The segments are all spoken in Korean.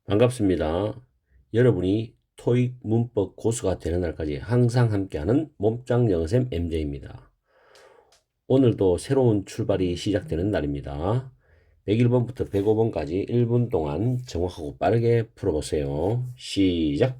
반갑습니다. 여러분이 토익 문법 고수가 되는 날까지 항상 함께하는 몸짱 영어쌤 MJ입니다. 오늘도 새로운 출발이 시작되는 날입니다. 101번부터 105번까지 1분 동안 정확하고 빠르게 풀어보세요. 시작!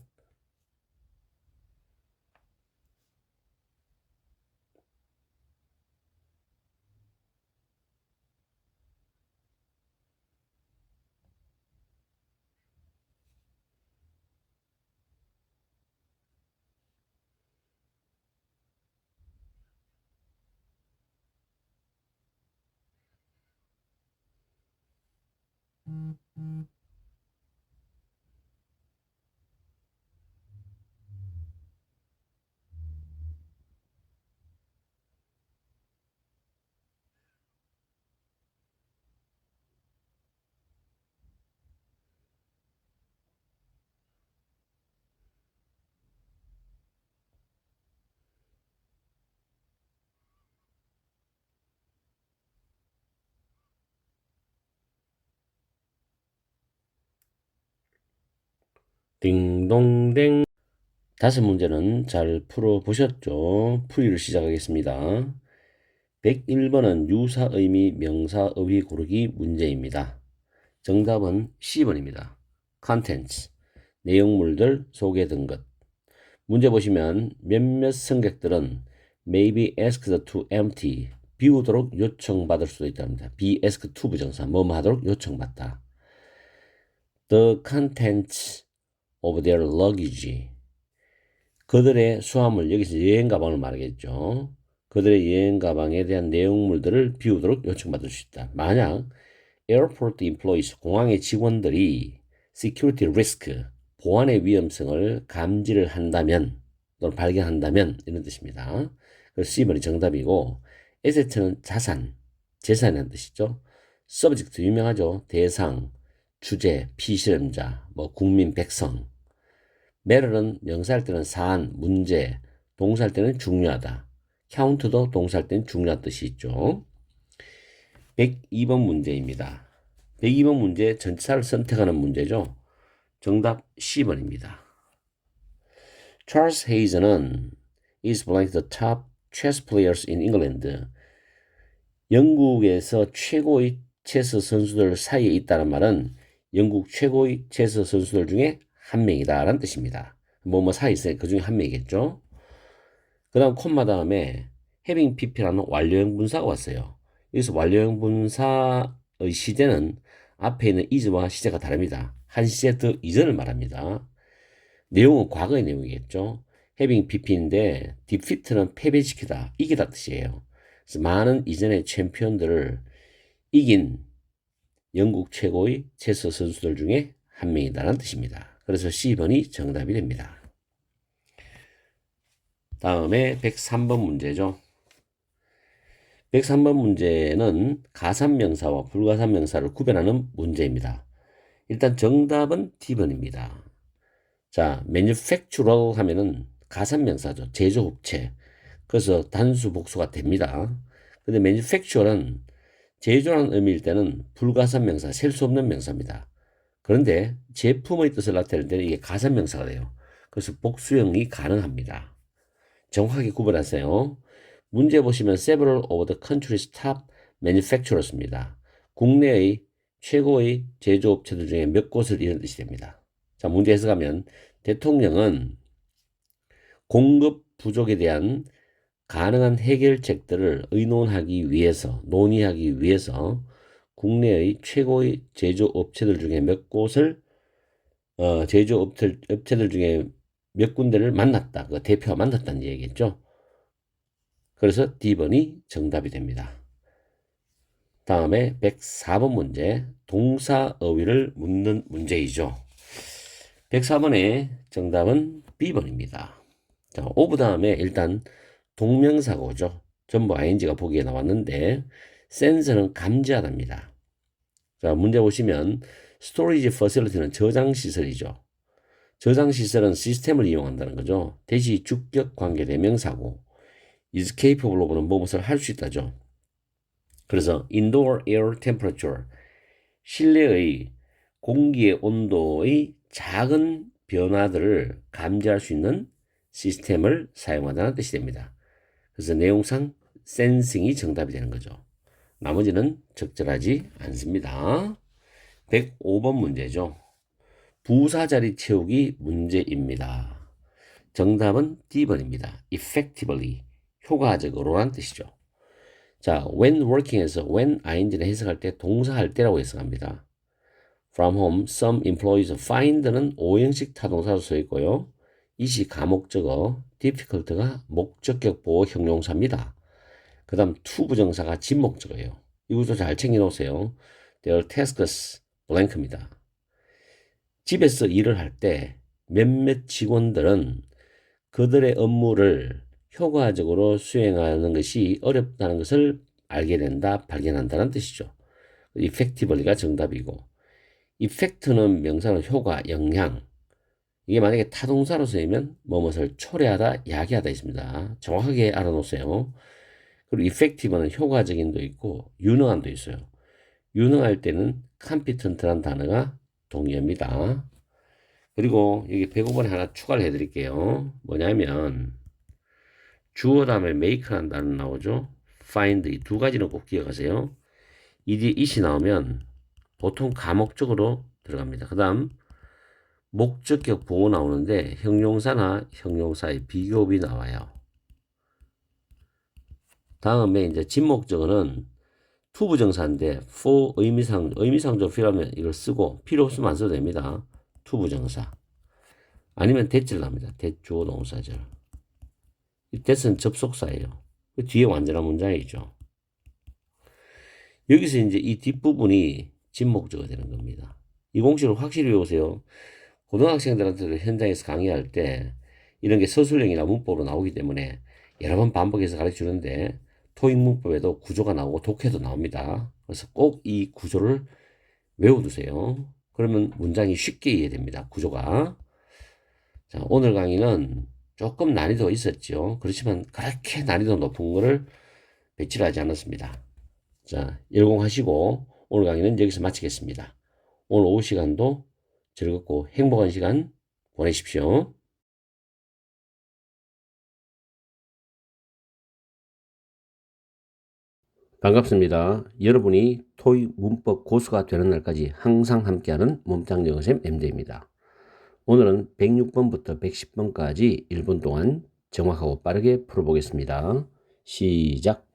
딩동댕. 다섯 문제는 잘 풀어보셨죠? 풀이를 시작하겠습니다. 101번은 유사의미 명사어휘 고르기 문제입니다. 정답은 C번입니다. contents, 내용물들, 소개된 것. 문제 보시면 몇몇 승객들은 may be asked to empty, 비우도록 요청받을 수도 있답니다. be asked to 부정사, 뭐뭐 하도록 요청받다. The contents of their luggage, 그들의 수화물, 여기서 여행 가방을 말하겠죠. 그들의 여행 가방에 대한 내용물들을 비우도록 요청받을 수 있다. 만약 airport employees, 공항의 직원들이 security risk, 보안의 위험성을 감지를 한다면 또는 발견한다면 이런 뜻입니다. 그래서 C번이 정답이고, asset는 자산, 재산이라는 뜻이죠. subject 유명하죠. 대상, 주제, 피실험자, 뭐 국민, 백성. matter는 명사할 때는 사안, 문제, 동사할 때는 중요하다. count도 동사할 때는 중요한 뜻이 있죠. 102번 문제입니다. 102번 문제 전치사를 선택하는 문제죠. 정답 C번입니다. Charles Hazen은 is blank the top chess players in England. 영국에서 최고의 체스 선수들 사이에 있다는 말은 영국 최고의 체스 선수들 중에 한 명이다 라는 뜻입니다. 뭐뭐 사이에 있어요. 그 중에 한 명이겠죠. 그 다음 콤마 다음에 having pp라는 완료형 분사가 왔어요. 여기서 완료형 분사의 시제는 앞에 있는 is와 시제가 다릅니다. 한 시제 더 이전을 말합니다. 내용은 과거의 내용이겠죠. having pp인데 defeat는 패배시키다, 이기다 뜻이에요. 그래서 많은 이전의 챔피언들을 이긴 영국 최고의 체스 선수들 중에 한 명이다라는 뜻입니다. 그래서 C번이 정답이 됩니다. 다음에 103번 문제죠. 103번 문제는 가산명사와 불가산명사를 구별하는 문제입니다. 일단 정답은 D번입니다. 자, manufacturer 하면은 가산명사죠. 제조업체. 그래서 단수 복수가 됩니다. 근데 manufacturer는 제조라는 의미일 때는 불가산명사, 셀 수 없는 명사입니다. 그런데 제품의 뜻을 나타낼 때는 이게 가산명사가 돼요. 그래서 복수형이 가능합니다. 정확하게 구분하세요. 문제 보시면 several of the country's top manufacturers입니다. 국내의 최고의 제조업체들 중에 몇 곳을 이런 뜻이 됩니다. 자, 문제 해석하면 대통령은 공급 부족에 대한 가능한 해결책들을 의논하기 위해서, 논의하기 위해서 국내의 최고의 제조업체들 중에 몇 곳을 제조업체들 중에 몇 군데를 만났다. 그 대표와 만났다는 얘기겠죠. 그래서 D번이 정답이 됩니다. 다음에 104번 문제, 동사어휘를 묻는 문제이죠. 104번의 정답은 B번입니다. 자, of 다음에 일단 동명사고죠. 전부 ing가 보기에 나왔는데 sense는 감지하답니다. 자, 문제 보시면 storage facility는 저장시설이죠. 저장시설은 시스템을 이용한다는 거죠. 대시 주격 관계 대명사고 is capable of는 무엇을 할 수 있다죠. 그래서 indoor air temperature, 실내의 공기의 온도의 작은 변화들을 감지할 수 있는 시스템을 사용한다는 뜻이 됩니다. 그래서 내용상 센싱이 정답이 되는 거죠. 나머지는 적절하지 않습니다. 105번 문제죠. 부사자리 채우기 문제입니다. 정답은 D번입니다. effectively, 효과적으로라는 뜻이죠. 자, when working에서 when ing를 해석할 때 동사할 때라고 해석합니다. From home, some employees find는 오형식 타동사로 써 있고요. 이시 가목적어, difficult가 목적격 보호 형용사입니다. 그 다음 to 부정사가 진목적어예요. 이것도 잘 챙겨놓으세요. Their tasks blank입니다. 집에서 일을 할 때 몇몇 직원들은 그들의 업무를 효과적으로 수행하는 것이 어렵다는 것을 알게 된다, 발견한다는 뜻이죠. effectively가 정답이고, effect는 명사로 효과, 영향. 이게 만약에 타동사로 쓰이면 뭐뭇을 초래하다, 야기하다 있습니다. 정확하게 알아놓으세요. 그리고 effective는 효과적인도 있고 유능한도 있어요. 유능할 때는 competent란 단어가 동의어입니다. 그리고 여기 105번에 하나 추가를 해드릴게요. 뭐냐면 주어 다음에 make라는 단어 나오죠. find 이 두 가지는 꼭 기억하세요. 이 뒤에 it이 나오면 보통 가목적으로 들어갑니다. 그 다음 목적격 보호 나오는데 형용사나 형용사의 비교업이 나와요. 다음에 이제 진목적어는 투부정사인데 for 의미상조 필요하면 이걸 쓰고 필요 없으면 안 써도 됩니다. 투부정사 아니면 대절 납니다. 대주어 동사절. 이 대는 접속사예요. 그 뒤에 완전한 문장이죠. 여기서 이제 이 뒷부분이 진목적어가 되는 겁니다. 이 공식을 확실히 외우세요. 고등학생들한테도 현장에서 강의할 때 이런 게 서술형이나 문법으로 나오기 때문에 여러 번 반복해서 가르쳐 주는데 토익 문법에도 구조가 나오고 독해도 나옵니다. 그래서 꼭 이 구조를 외워두세요. 그러면 문장이 쉽게 이해됩니다. 구조가. 자, 오늘 강의는 조금 난이도가 있었죠. 그렇지만 그렇게 난이도 높은 거를 배치를 하지 않았습니다. 자, 열공하시고 오늘 강의는 여기서 마치겠습니다. 오늘 오후 시간도 즐겁고 행복한 시간 보내십시오. 반갑습니다. 여러분이 토익 문법 고수가 되는 날까지 항상 함께하는 몸짱 영어쌤 MJ입니다. 오늘은 106번부터 110번까지 1분 동안 정확하고 빠르게 풀어보겠습니다. 시작.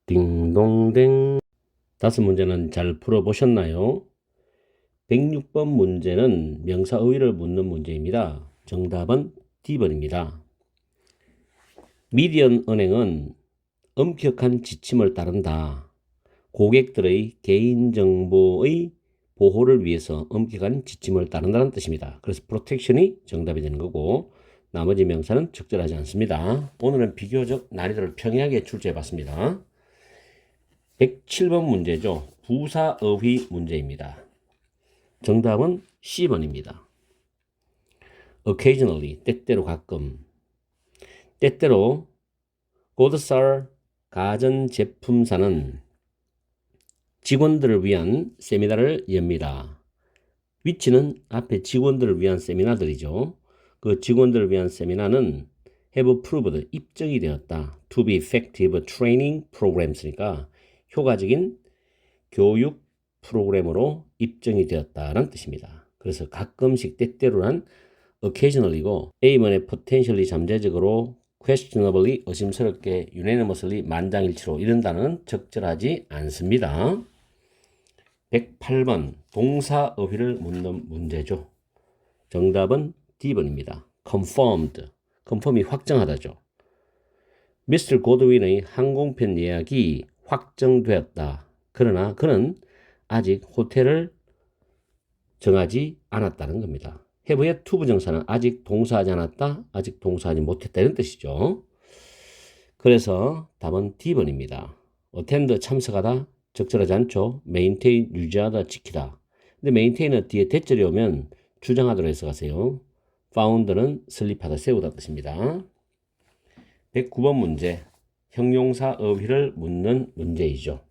딩동댕. 다섯 문제는 잘 풀어보셨나요? 106번 문제는 명사의의를 묻는 문제입니다. 정답은 D번입니다. 미디언 은행은 엄격한 지침을 따른다. 고객들의 개인정보의 보호를 위해서 엄격한 지침을 따른다는 뜻입니다. 그래서 프로텍션이 정답이 되는 거고 나머지 명사는 적절하지 않습니다. 오늘은 비교적 난이도를 평이하게 출제해 봤습니다. 107번 문제죠. 부사어휘 문제입니다. 정답은 C번입니다. occasionally, 때때로 가끔. 때때로 고드살 가전제품사는 직원들을 위한 세미나를 엽니다. 위치는 앞에 직원들을 위한 세미나들이죠. 그 직원들을 위한 세미나는 have proved, 입증이 되었다. to be effective training programs니까 효과적인 교육 프로그램으로 입증이 되었다는 뜻입니다. 그래서 가끔씩 때때로란 occasionally고 A번에 potentially 잠재적으로 questionably 의심스럽게 unanimously 만장일치로 이런 단어는 적절하지 않습니다. 108번 동사어휘를 묻는 문제죠. 정답은 D번입니다. confirmed. confirm이 확정하다죠. Mr. 고드윈의 항공편 예약이 확정되었다. 그러나 그는 아직 호텔을 정하지 않았다는 겁니다. have의 to 부정사는 아직 동사하지 않았다, 아직 동사하지 못했다 이런 뜻이죠. 그래서 답은 D번입니다. attend 참석하다 적절하지 않죠. maintain 유지하다 지키다. 근데 maintain은 뒤에 대절이 오면 주장하도록 해서 가세요. found는 설립하다 세우다 뜻입니다. 109번 문제 형용사 어휘를 묻는 문제이죠.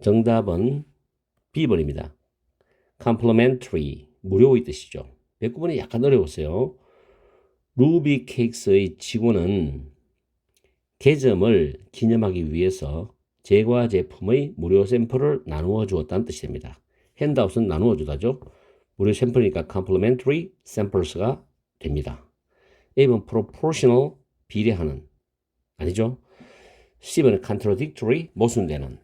정답은 B번입니다. complimentary 무료의 뜻이죠. 109번이 약간 어려웠어요. 루비 케이크스의 직원은 개점을 기념하기 위해서 제과 제품의 무료 샘플을 나누어 주었다는 뜻이 됩니다. 핸드아웃은 나누어 주다죠. 무료 샘플이니까 complimentary samples가 됩니다. A번 proportional 비례하는 아니죠. C번은 contradictory 모순되는.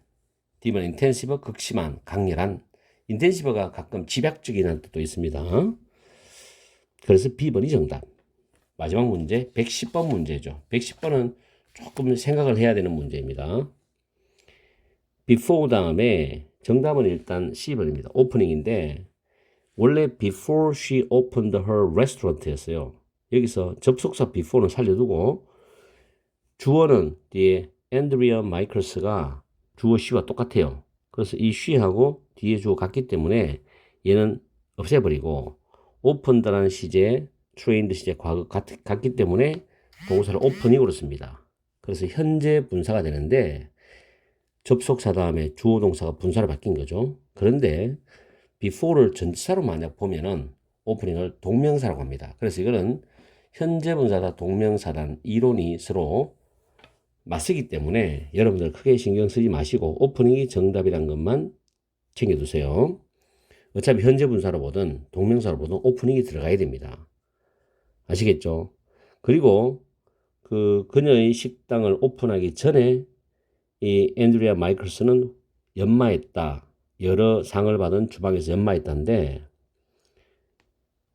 D번 intensive 극심한 강렬한. intensive가 가끔 집약적이라는 뜻도 있습니다. 그래서 B번이 정답. 마지막 문제 110번 문제죠. 110번은 조금 생각을 해야 되는 문제입니다. before 다음에 정답은 일단 C번입니다. 오프닝인데 원래 before she opened her restaurant 였어요. 여기서 접속사 before는 살려두고 주어는 뒤에 앤드리아 마이클스가 주어 she와 똑같아요. 그래서 이 she하고 뒤에 주어 같기 때문에 얘는 없애버리고 opened라는 시제, trained 시제 과거 같기 때문에 동사를 opening으로 씁니다. 그래서 현재 분사가 되는데 접속사 다음에 주어 동사가 분사로 바뀐 거죠. 그런데 before를 전치사로 만약 보면은 오프닝을 동명사라고 합니다. 그래서 이거는 현재 분사다 동명사단 이론이 서로 맞서기 때문에 여러분들 크게 신경 쓰지 마시고 오프닝이 정답이란 것만 챙겨두세요. 어차피 현재 분사로 보든 동명사로 보든 오프닝이 들어가야 됩니다. 아시겠죠? 그리고 그녀의 식당을 오픈하기 전에 이 앤드리아 마이클스는 연마했다. 여러 상을 받은 주방에서 연마했다는데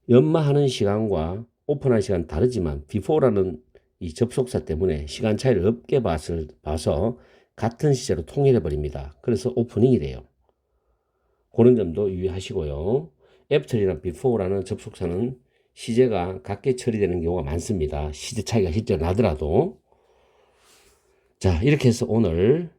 연마하는 시간과 오픈하는 시간 다르지만 before라는 이 접속사 때문에 시간 차이를 없게 봐서 같은 시제로 통일해 버립니다. 그래서 오프닝이 돼요. 그런 점도 유의하시고요. after이나 before라는 접속사는 시제가 같게 처리되는 경우가 많습니다. 시제 차이가 실제로 나더라도. 자, 이렇게 해서 오늘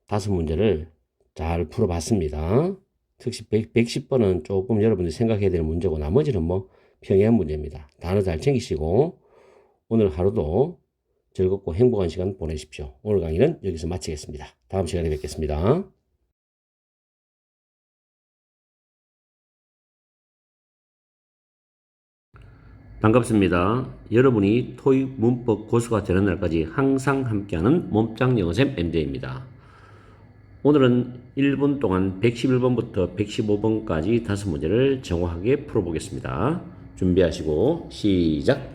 5문제를 잘 풀어봤습니다. 특히 110번은 조금 여러분들이 생각해야 되는 문제고 나머지는 뭐 평이한 문제입니다. 단어 잘 챙기시고 오늘 하루도 즐겁고 행복한 시간 보내십시오. 오늘 강의는 여기서 마치겠습니다. 다음 시간에 뵙겠습니다. 반갑습니다. 여러분이 토익 문법 고수가 되는 날까지 항상 함께하는 몸짱 영어쌤 MJ입니다. 오늘은 1분 동안 111번부터 115번까지 5문제를 정확하게 풀어보겠습니다. 준비하시고 시작!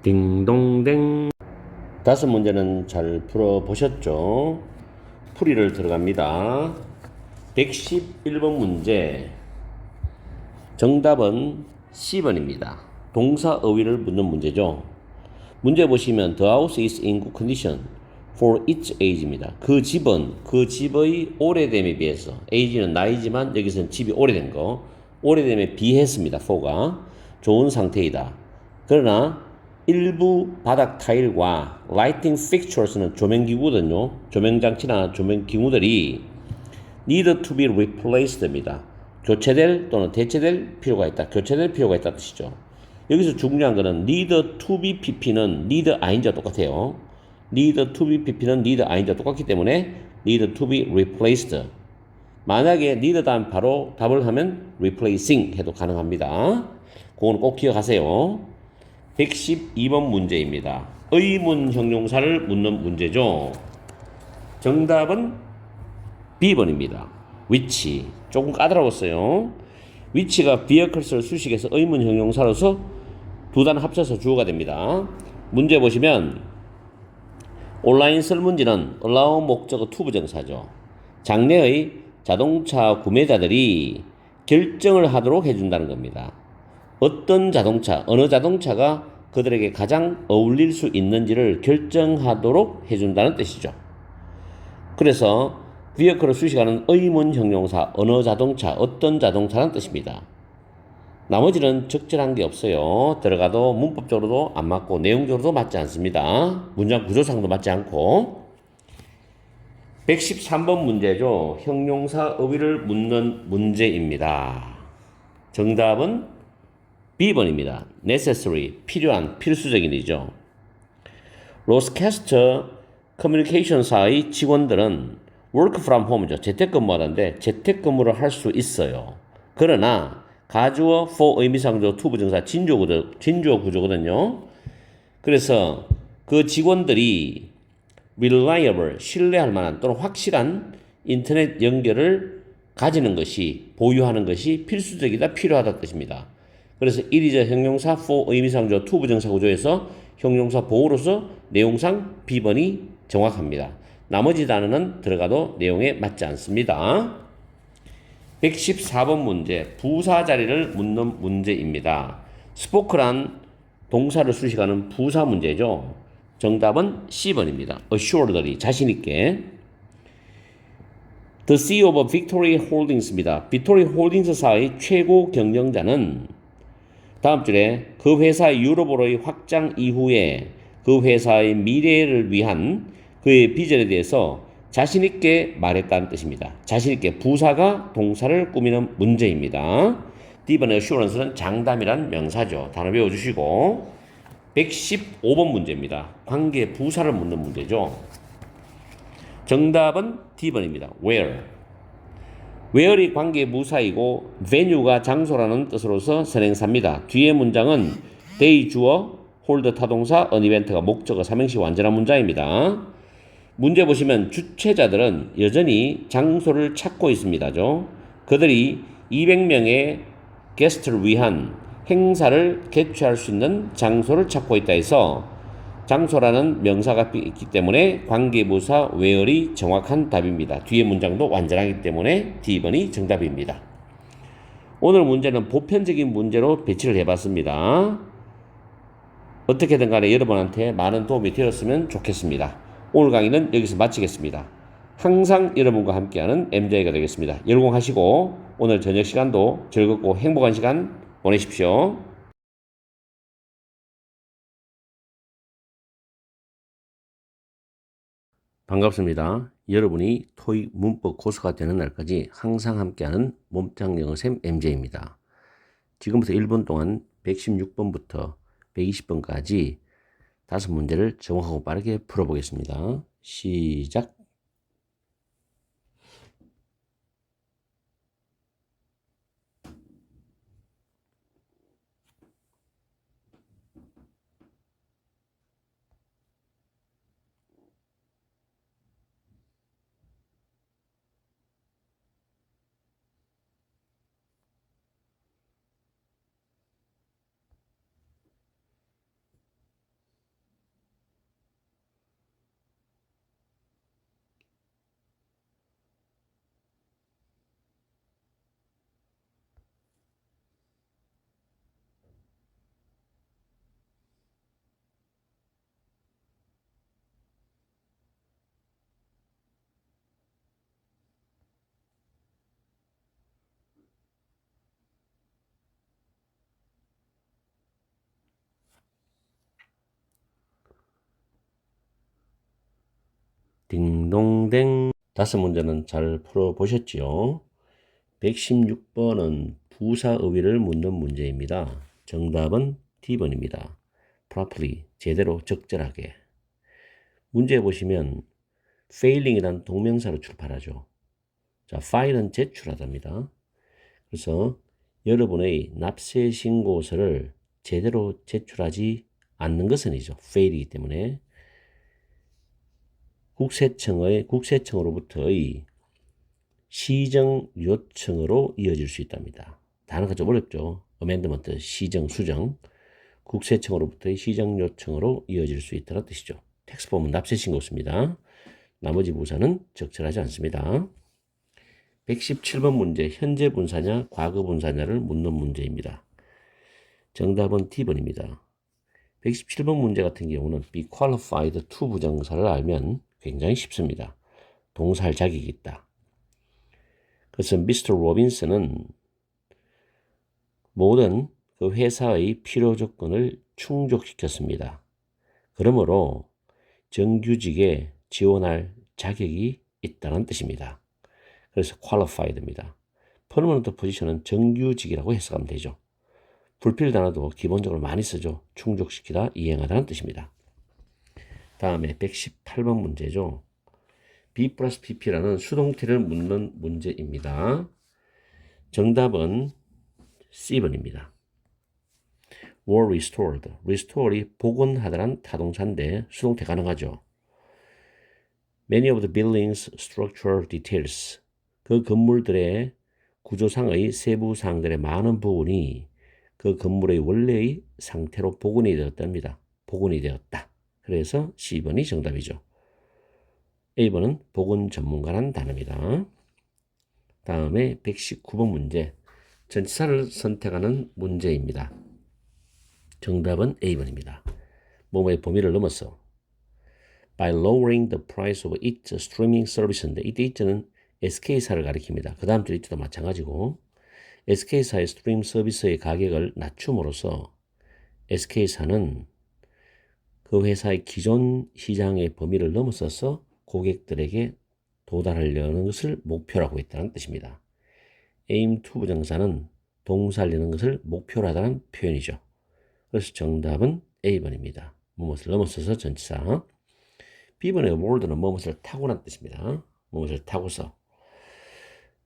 딩동댕. 5문제는 잘 풀어보셨죠? 풀이를 들어갑니다. 111번 문제. 정답은 10번입니다. 동사 어휘를 묻는 문제죠. 문제 보시면 The house is in good condition for its age입니다. 그 집은 그 집의 오래됨에 비해서 age는 나이지만 여기서는 집이 오래된 거 오래됨에 비했습니다. for가 좋은 상태이다. 그러나 일부 바닥 타일과 lighting fixtures는 조명기구거든요. 조명장치나 조명기구들이 need to be replaced입니다. 교체될 또는 대체될 필요가 있다. 교체될 필요가 있다는 뜻이죠. 여기서 중요한 거는 need to be pp는 need ing와 똑같아요. need to be pp는 need ing와 똑같기 때문에 need to be replaced. 만약에 need 다음 바로 답을 하면 replacing 해도 가능합니다. 그건 꼭 기억하세요. 112번 문제입니다. 의문 형용사를 묻는 문제죠. 정답은 B번입니다. which. 조금 까다로웠어요. which가 vehicles를 수식해서 의문 형용사로서 두 단 합쳐서 주어가 됩니다. 문제 보시면 온라인 설문지는 allow 목적어 to 부정사죠. 장래의 자동차 구매자들이 결정을 하도록 해준다는 겁니다. 어떤 자동차, 어느 자동차가 그들에게 가장 어울릴 수 있는지를 결정하도록 해준다는 뜻이죠. 그래서 vehicle을 수식하는 의문 형용사, 어느 자동차, 어떤 자동차라는 뜻입니다. 나머지는 적절한 게 없어요. 들어가도 문법적으로도 안 맞고 내용적으로도 맞지 않습니다. 문장 구조상도 맞지 않고. 113번 문제죠. 형용사 어휘를 묻는 문제입니다. 정답은 B번입니다. necessary, 필요한, 필수적인이죠. 로스캐스터 커뮤니케이션사의 직원들은 work from home이죠. 재택근무하는데 재택근무를 할 수 있어요. 그러나 가주어 for 의미상조 to 부정사 진주어 구조거든요. 그래서 그 직원들이 reliable, 신뢰할 만한 또는 확실한 인터넷 연결을 가지는 것이, 보유하는 것이 필수적이다, 필요하다 뜻입니다. 그래서 일이자 형용사 for 의미상조 to 부정사 구조에서 형용사 보호로서 내용상 B번이 정확합니다. 나머지 단어는 들어가도 내용에 맞지 않습니다. 114번 문제, 부사 자리를 묻는 문제입니다. spoke란 동사를 수식하는 부사 문제죠. 정답은 C번입니다. assuredly, 자신있게. The CEO of Victory Holdings입니다. 빅토리 홀딩스사의 최고 경영자는 다음 줄에 그 회사의 유럽으로의 확장 이후에 그 회사의 미래를 위한 그의 비전에 대해서 자신있게 말했다는 뜻입니다. 자신있게 부사가 동사를 꾸미는 문제입니다. D번의 assurance는 장담이란 명사죠. 단어 외워주시고 115번 문제입니다. 관계 부사를 묻는 문제죠. 정답은 D번입니다. where. where이 관계 부사이고 venue가 장소라는 뜻으로서 선행사입니다. 뒤에 문장은 they 주어, hold 타동사, an event가 목적어, 삼행시 완전한 문장입니다. 문제 보시면 주최자들은 여전히 장소를 찾고 있습니다죠. 그들이 200명의 게스트를 위한 행사를 개최할 수 있는 장소를 찾고 있다 해서 장소라는 명사가 있기 때문에 관계부사 where이 정확한 답입니다. 뒤에 문장도 완전하기 때문에 D번이 정답입니다. 오늘 문제는 보편적인 문제로 배치를 해봤습니다. 어떻게든 간에 여러분한테 많은 도움이 되었으면 좋겠습니다. 오늘 강의는 여기서 마치겠습니다. 항상 여러분과 함께하는 MJ가 되겠습니다. 열공하시고 오늘 저녁 시간도 즐겁고 행복한 시간 보내십시오. 반갑습니다. 여러분이 토익 문법 고수가 되는 날까지 항상 함께하는 몸짱 영어쌤 MJ입니다. 지금부터 1분 동안 116번부터 120번까지 5문제를 정확하고 빠르게 풀어보겠습니다. 시작. 딩동댕. 다섯 문제는 잘 풀어보셨지요? 116번은 부사의위를 묻는 문제입니다. 정답은 D번입니다. properly, 제대로 적절하게. 문제 보시면 failing이란 동명사로 출발하죠. 자, file은 제출하답니다. 그래서 여러분의 납세 신고서를 제대로 제출하지 않는 것은이죠. fail이기 때문에 국세청으로부터의 시정 요청으로 이어질 수 있답니다. 단어가 좀 어렵죠. 어멘드먼트, 시정, 수정. 국세청으로부터의 시정 요청으로 이어질 수 있다는 뜻이죠. 텍스트 보면 납세 신고서입니다. 나머지 부사는 적절하지 않습니다. 117번 문제, 현재 분사냐 과거 분사냐를 묻는 문제입니다. 정답은 D번입니다. 117번 문제 같은 경우는 be qualified to 부정사를 알면 굉장히 쉽습니다. 동사할 자격이 있다. 그래서 미스터 로빈슨은 모든 그 회사의 필요 조건을 충족시켰습니다. 그러므로 정규직에 지원할 자격이 있다는 뜻입니다. 그래서 qualified입니다. permanent 포지션은 정규직이라고 해석하면 되죠. 불필 단어도 기본적으로 많이 쓰죠. 충족시키다, 이행하다는 뜻입니다. 다음에 118번 문제죠. B 플러스 PP라는 수동태를 묻는 문제입니다. 정답은 C번입니다. were restored. restore이 복원하다란 타동사인데 수동태 가능하죠. Many of the building's structural details. 그 건물들의 구조상의 세부 사항들의 많은 부분이 그 건물의 원래의 상태로 복원이 되었답니다. 복원이 되었다. 그래서 C번이 정답이죠. A번은 복원 전문가란 단어입니다. 다음에 119번 문제. 전치사를 선택하는 문제입니다. 정답은 A번입니다. 뭐뭐의 범위를 넘어서 by lowering the price of its streaming service인데 이때 it는 SK사를 가리킵니다. 그 다음 주 it도 마찬가지고 SK사의 스트림 서비스의 가격을 낮춤으로써 SK사는 그 회사의 기존 시장의 범위를 넘어서서 고객들에게 도달하려는 것을 목표라고 했다는 뜻입니다. aim to 부정사는 동사하려는 것을 목표로 하다는 표현이죠. 그래서 정답은 A번입니다. 무엇을 넘어서서 전치사. B번의 award는 무엇을 타고난 뜻입니다. 무엇을 타고서.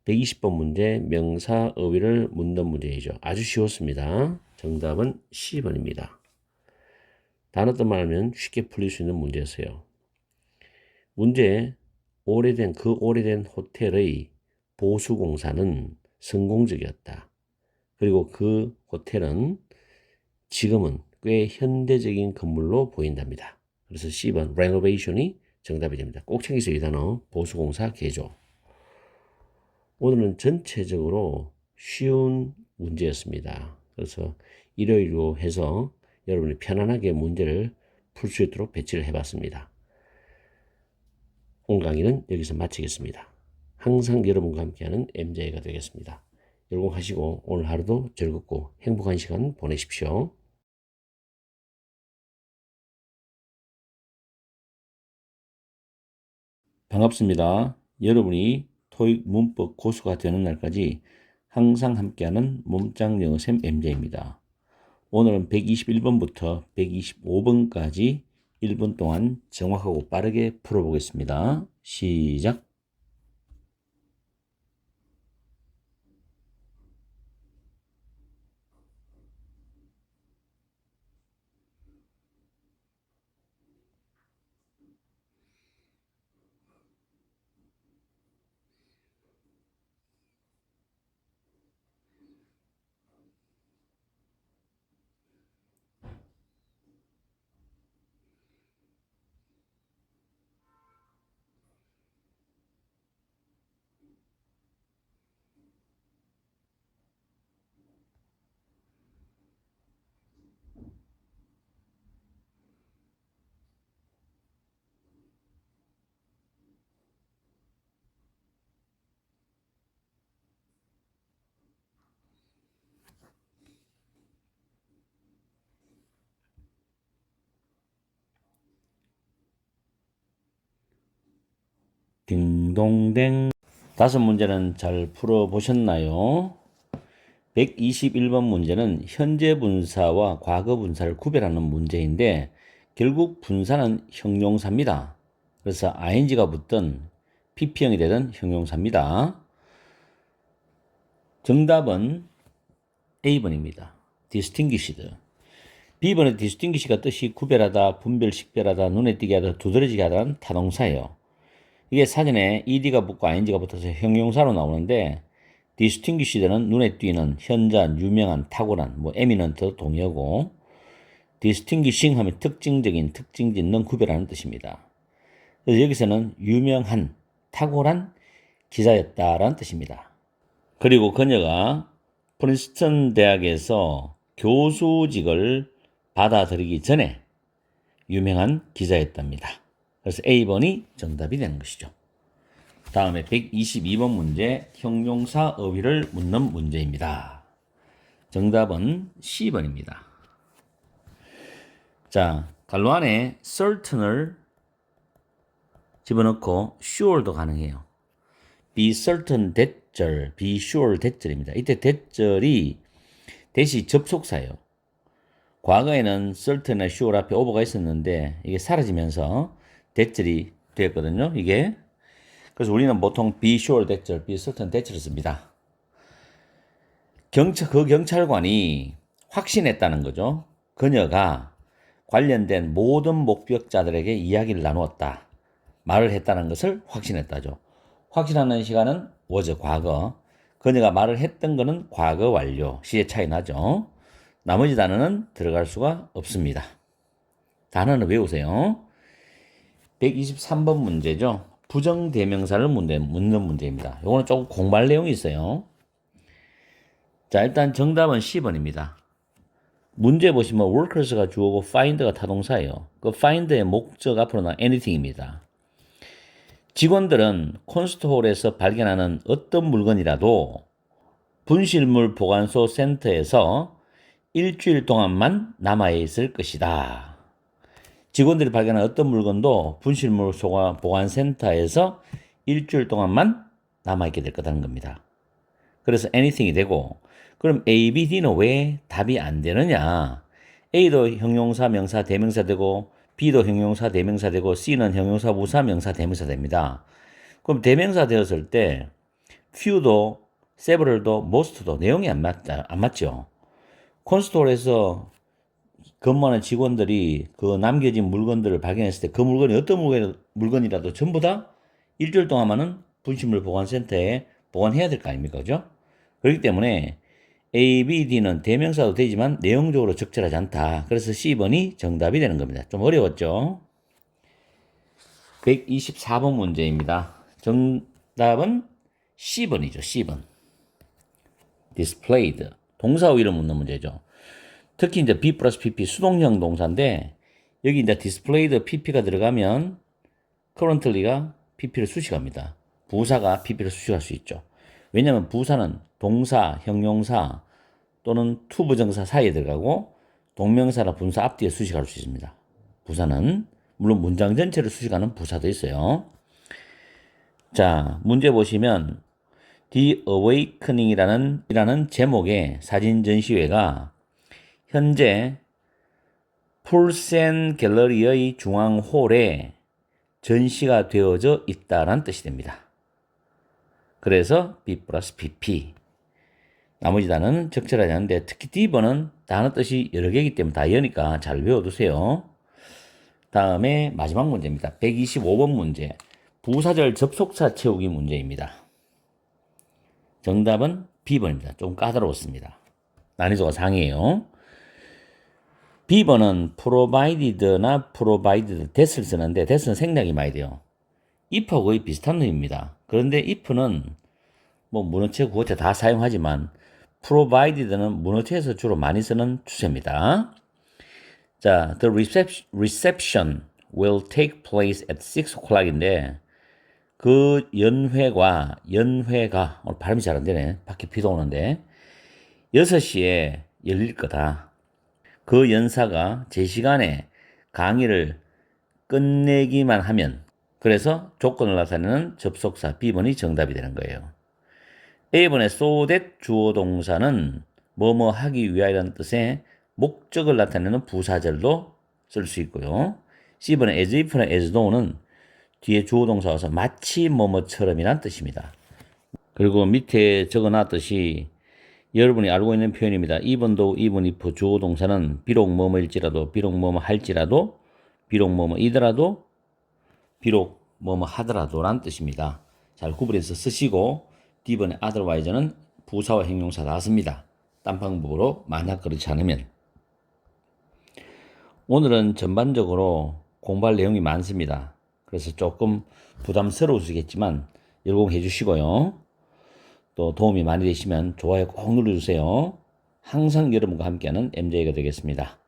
120번 문제 명사 어휘를 묻는 문제이죠. 아주 쉬웠습니다. 정답은 C번입니다. 단어만 알면 쉽게 풀릴 수 있는 문제였어요. 문제 오래된 호텔의 보수공사는 성공적이었다. 그리고 그 호텔은 지금은 꽤 현대적인 건물로 보인답니다. 그래서 C번 renovation이 정답이 됩니다. 꼭 챙기세요. 이 단어 보수공사 개조. 오늘은 전체적으로 쉬운 문제였습니다. 그래서 일요일로 해서 여러분이 편안하게 문제를 풀 수 있도록 배치를 해봤습니다. 오늘 강의는 여기서 마치겠습니다. 항상 여러분과 함께하는 MJ가 되겠습니다. 열공하시고 오늘 하루도 즐겁고 행복한 시간 보내십시오. 반갑습니다. 여러분이 토익 문법 고수가 되는 날까지 항상 함께하는 몸짱 영어쌤 MJ입니다. 오늘은 121번부터 125번까지 1분 동안 정확하고 빠르게 풀어보겠습니다. 시작. 딩동댕. 다섯 문제는 잘 풀어보셨나요? 121번 문제는 현재 분사와 과거 분사를 구별하는 문제인데 결국 분사는 형용사입니다. 그래서 ing가 붙든 pp형이 되든 형용사입니다. 정답은 A번입니다. distinguished. B번의 distinguish가 뜻이 구별하다, 분별, 식별하다, 눈에 띄게 하다, 두드러지게 하다는 타동사예요. 이게 사전에 ed가 붙고 ing가 붙어서 형용사로 나오는데 distinguished는 눈에 띄는, 현저한, 유명한, 탁월한, 뭐 eminent 동의어고 distinguishing 하면 특징적인, 특징 짓는, 구별하는 뜻입니다. 그래서 여기서는 유명한, 탁월한 기자였다라는 뜻입니다. 그리고 그녀가 프린스턴 대학에서 교수직을 받아들이기 전에 유명한 기자였답니다. 그래서 A번이 정답이 되는 것이죠. 다음에 122번 문제, 형용사 어휘를 묻는 문제입니다. 정답은 C번입니다. 자, 갈로 안에 certain을 집어넣고 sure도 가능해요. be certain that절, be sure that절입니다. 이때 that절이 대시 접속사예요. 과거에는 certain이나 sure 앞에 over가 있었는데 이게 사라지면서 that절이 되었거든요. 이게 그래서 우리는 보통 be sure that절, be certain that절을 씁니다. 그 경찰관이 확신했다는 거죠. 그녀가 관련된 모든 목격자들에게 이야기를 나누었다. 말을 했다는 것을 확신했다죠. 확신하는 시간은 was 과거. 그녀가 말을 했던 것은 과거 완료. 시의 차이 나죠. 나머지 단어는 들어갈 수가 없습니다. 단어는 외우세요. 123번 문제죠. 부정대명사를 묻는 문제입니다. 이거는 조금 공부할 내용이 있어요. 자, 일단 정답은 C번입니다. 문제 보시면 workers가 주어고 find가 타동사예요. 그 find의 목적 앞으로는 anything입니다. 직원들은 콘스트홀에서 발견하는 어떤 물건이라도 분실물 보관소 센터에서 일주일 동안만 남아있을 것이다. 직원들이 발견한 어떤 물건도 분실물 보관센터에서 일주일 동안만 남아있게 될 거라는 겁니다. 그래서 anything이 되고, 그럼 A, B, D는 왜 답이 안 되느냐? A도 형용사, 명사, 대명사 되고 B도 형용사, 대명사 되고 C는 형용사, 부사, 명사, 대명사 됩니다. 그럼 대명사 되었을 때 few도, several도, most도 내용이 안 맞죠? 콘스톨에서 근무하는 직원들이 그 남겨진 물건들을 발견했을 때 그 물건이 어떤 물건이라도 전부 다 일주일 동안만은 분실물 보관센터에 보관해야 될 거 아닙니까? 그죠? 그렇기 때문에 A, B, D는 대명사도 되지만 내용적으로 적절하지 않다. 그래서 C번이 정답이 되는 겁니다. 좀 어려웠죠? 124번 문제입니다. 정답은 C번이죠. C번. displayed. 동사 우위를 묻는 문제죠. 특히 이제 B 플러스 PP 수동형 동사인데 여기 이제 displayed PP가 들어가면 currently가 PP를 수식합니다. 부사가 PP를 수식할 수 있죠. 왜냐하면 부사는 동사, 형용사 또는 투부정사 사이에 들어가고 동명사나 분사 앞뒤에 수식할 수 있습니다. 부사는 물론 문장 전체를 수식하는 부사도 있어요. 자, 문제 보시면 The Awakening이라는 제목의 사진 전시회가 현재 풀센 갤러리의 중앙 홀에 전시가 되어져 있다는 뜻이 됩니다. 그래서 B 플러스 PP. 나머지 단어는 적절하지 않은데 특히 D번은 단어 뜻이 여러 개이기 때문에 다 여니까 잘 외워두세요. 다음에 마지막 문제입니다. 125번 문제. 부사절 접속사 채우기 문제입니다. 정답은 B번입니다. 좀 까다로웠습니다. 난이도가 상이에요. B번은 provided나 provided that을 쓰는데 that은 생략이 많이 돼요. if하고 거의 비슷한 놈입니다. 그런데 if는 뭐 문어체, 구어체 다 사용하지만 provided는 문어체에서 주로 많이 쓰는 추세입니다. 자, the reception will take place at 6 o'clock인데 그 연회가 오늘 발음이 잘 안 되네. 밖에 비도 오는데 6시에 열릴 거다. 그 연사가 제 시간에 강의를 끝내기만 하면 그래서 조건을 나타내는 접속사 B번이 정답이 되는 거예요. A번의 so that 주어 동사는 뭐뭐 하기 위하여라는 뜻의 목적을 나타내는 부사절도 쓸 수 있고요. C번의 as if나 as though는 뒤에 주어 동사 와서 마치 뭐뭐처럼이란 뜻입니다. 그리고 밑에 적어놨듯이 여러분이 알고 있는 표현입니다. 이번도 even if 주어 동사는 비록 뭐뭐일지라도, 비록 뭐뭐 할지라도, 비록 뭐뭐이더라도, 비록 뭐뭐 하더라도 란 뜻입니다. 잘 구분해서 쓰시고 D번의 otherwise는 부사와 형용사 다 씁니다. 딴 방법으로 만약 그렇지 않으면. 오늘은 전반적으로 공부할 내용이 많습니다. 그래서 조금 부담스러우시겠지만 열공해 주시고요. 또 도움이 많이 되시면 좋아요 꼭 눌러주세요. 항상 여러분과 함께하는 MJ가 되겠습니다.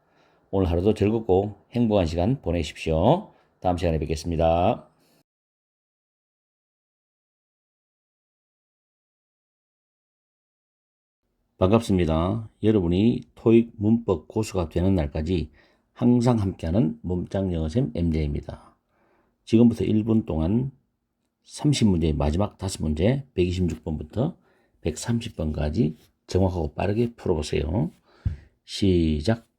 오늘 하루도 즐겁고 행복한 시간 보내십시오. 다음 시간에 뵙겠습니다. 반갑습니다. 여러분이 토익 문법 고수가 되는 날까지 항상 함께하는 몸짱영어쌤 MJ입니다. 지금부터 1분 동안 30문제의 마지막 5문제 126번부터 130번까지 정확하고 빠르게 풀어보세요. 시작.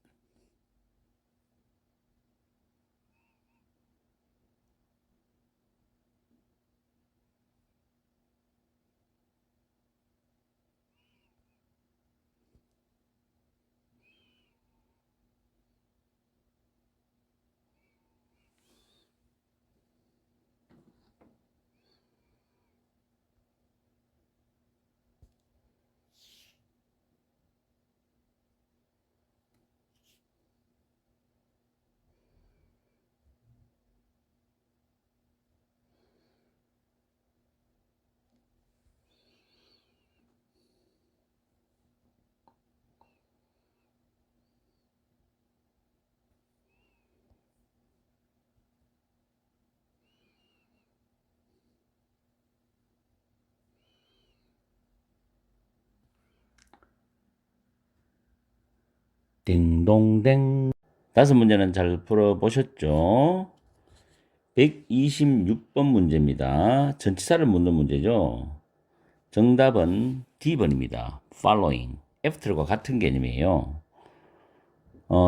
띵동댕. 5문제는 잘 풀어보셨죠? 126번 문제입니다. 전치사를 묻는 문제죠. 정답은 D번입니다. following. after과 같은 개념이에요.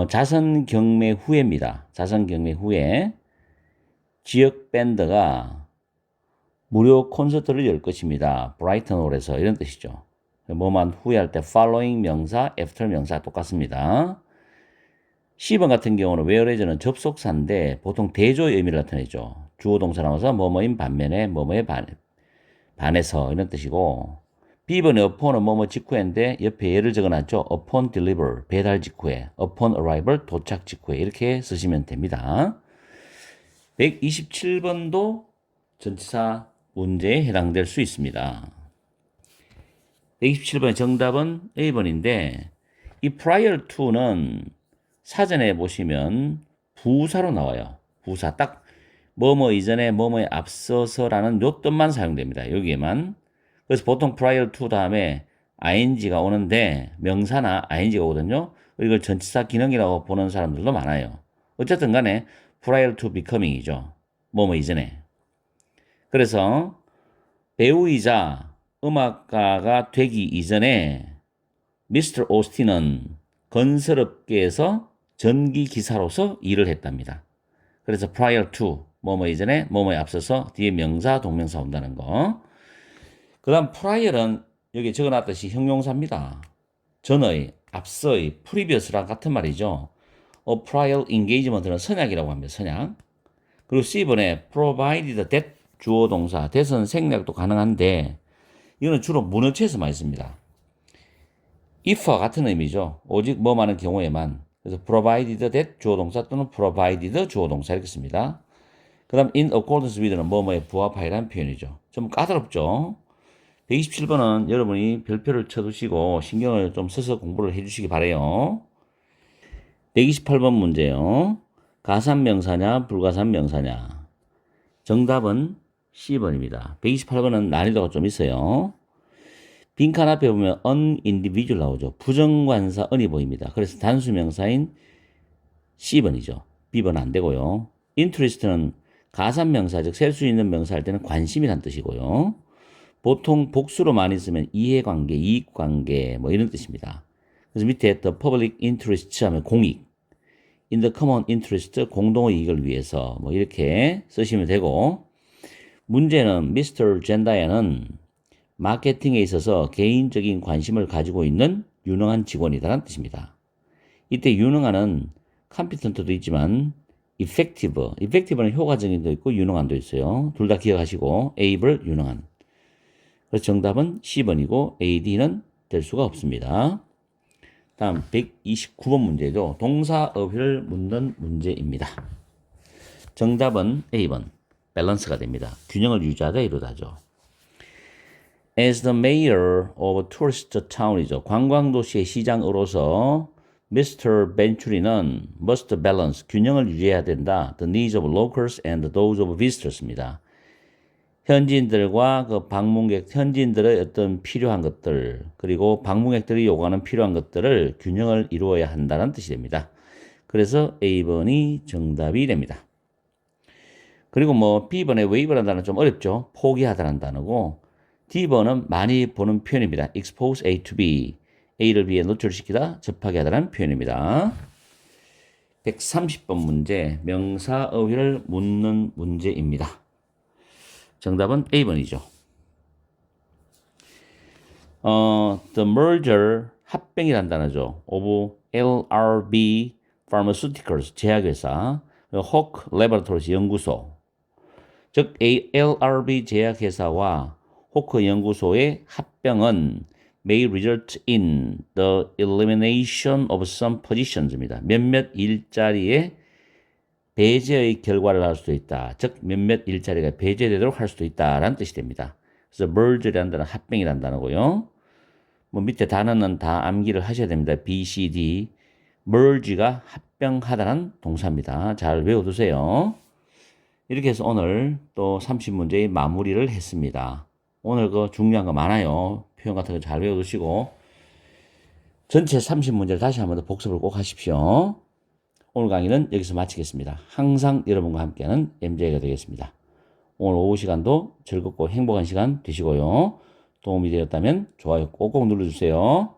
자선 경매 후에입니다. 자선 경매 후에 지역 밴드가 무료 콘서트를 열 것입니다. 브라이턴홀에서 이런 뜻이죠. 뭐만 후에 할 때 following 명사, after 명사 똑같습니다. 10번 같은 경우는 whereas는 접속사인데 보통 대조의 의미를 나타내죠. 주어 동사 나와서 뭐뭐인 반면에 뭐뭐에 반해서 이런 뜻이고 B번의 upon은 뭐뭐 직후인데 옆에 예를 적어놨죠. upon deliver 배달 직후에 upon arrival 도착 직후에 이렇게 쓰시면 됩니다. 127번도 전치사 문제에 해당될 수 있습니다. 127번의 정답은 A번인데 이 prior to는 사전에 보시면 부사로 나와요. 부사 딱 뭐뭐 이전에 뭐뭐에 앞서서라는 요 뜻만 사용됩니다. 여기에만. 그래서 보통 prior to 다음에 ing가 오는데 명사나 ing가 오거든요. 이걸 전치사 기능이라고 보는 사람들도 많아요. 어쨌든 간에 prior to becoming이죠. 뭐뭐 이전에. 그래서 배우이자 음악가가 되기 이전에 미스터 오스틴은 건설업계에서 전기 기사로서 일을 했답니다. 그래서 prior to 뭐뭐 이전에 뭐뭐에 앞서서 뒤에 명사 동명사 온다는 거. 그다음 prior은 여기 적어놨듯이 형용사입니다. 전의, 앞서의, previous랑 같은 말이죠. prior engagement는 선약이라고 합니다. 선약. 그리고 C번에 provided that 주어 동사, that은 생략도 가능한데 이거는 주로 문어체에서 많이 씁니다. if와 같은 의미죠. 오직 뭐 많은 경우에만. 그래서 provided that 주어 동사 또는 provided 주어 동사 이렇게 씁니다. 그 다음 in accordance with는 뭐뭐에 부합하여라는 표현이죠. 좀 까다롭죠. 127번은 여러분이 별표를 쳐두시고 신경을 좀 써서 공부를 해주시기 바래요. 128번 문제요. 가산명사냐 불가산명사냐. 정답은 C번입니다. 128번은 난이도가 좀 있어요. 빈칸 앞에 보면 unindividual 나오죠. 부정관사 un이 보입니다. 그래서 단수명사인 C번이죠. B번 안 되고요. interest는 가산명사, 즉 셀 수 있는 명사 할 때는 관심이란 뜻이고요. 보통 복수로 많이 쓰면 이해관계, 이익관계 뭐 이런 뜻입니다. 그래서 밑에 the public interest 하면 공익, in the common interest 공동의 이익을 위해서 뭐 이렇게 쓰시면 되고, 문제는 Mr. 젠다야는 마케팅에 있어서 개인적인 관심을 가지고 있는 유능한 직원이다라는 뜻입니다. 이때 유능한은 competent도 있지만 effective는 효과적인도 있고 유능한도 있어요. 둘 다 기억하시고 able, 유능한. 그래서 정답은 C번이고 AD는 될 수가 없습니다. 다음 129번 문제죠. 동사어휘를 묻는 문제입니다. 정답은 A번, 밸런스가 됩니다. 균형을 유지하다 이루다죠. As the mayor of tourist town이죠. 관광도시의 시장으로서 Mr. 벤츄리는 must balance, 균형을 유지해야 된다. The needs of locals and those of visitors입니다. 현지인들과 그 방문객, 현지인들의 어떤 필요한 것들, 그리고 방문객들이 요구하는 필요한 것들을 균형을 이루어야 한다는 뜻이 됩니다. 그래서 A번이 정답이 됩니다. 그리고 뭐 B번에 wave라는 단어는 좀 어렵죠. 포기하다는 단어고, D번은 많이 보는 표현입니다. expose A to B. A를 B에 노출시키다, 접하게 하다는 표현입니다. 130번 문제, 명사어휘를 묻는 문제입니다. 정답은 A번이죠. The merger, 합병이란 단어죠. of LRB Pharmaceuticals, 제약회사, Hock Laboratories, 연구소. 즉, LRB 제약회사와 호크 연구소의 합병은 may result in the elimination of some positions입니다. 몇몇 일자리의 배제의 결과를 할 수도 있다. 즉 몇몇 일자리가 배제되도록 할 수도 있다라는 뜻이 됩니다. 그래서 merge라는 단어는 합병이라는 단어고요. 뭐 밑에 단어는 다 암기를 하셔야 됩니다. B, C, D. merge가 합병하다는 동사입니다. 잘 외워두세요. 이렇게 해서 오늘 또 30문제의 마무리를 했습니다. 오늘 그 중요한 거 많아요. 표현 같은 거 잘 외워두시고 전체 30문제를 다시 한번 더 복습을 꼭 하십시오. 오늘 강의는 여기서 마치겠습니다. 항상 여러분과 함께하는 MJ가 되겠습니다. 오늘 오후 시간도 즐겁고 행복한 시간 되시고요. 도움이 되었다면 좋아요 꼭꼭 눌러주세요.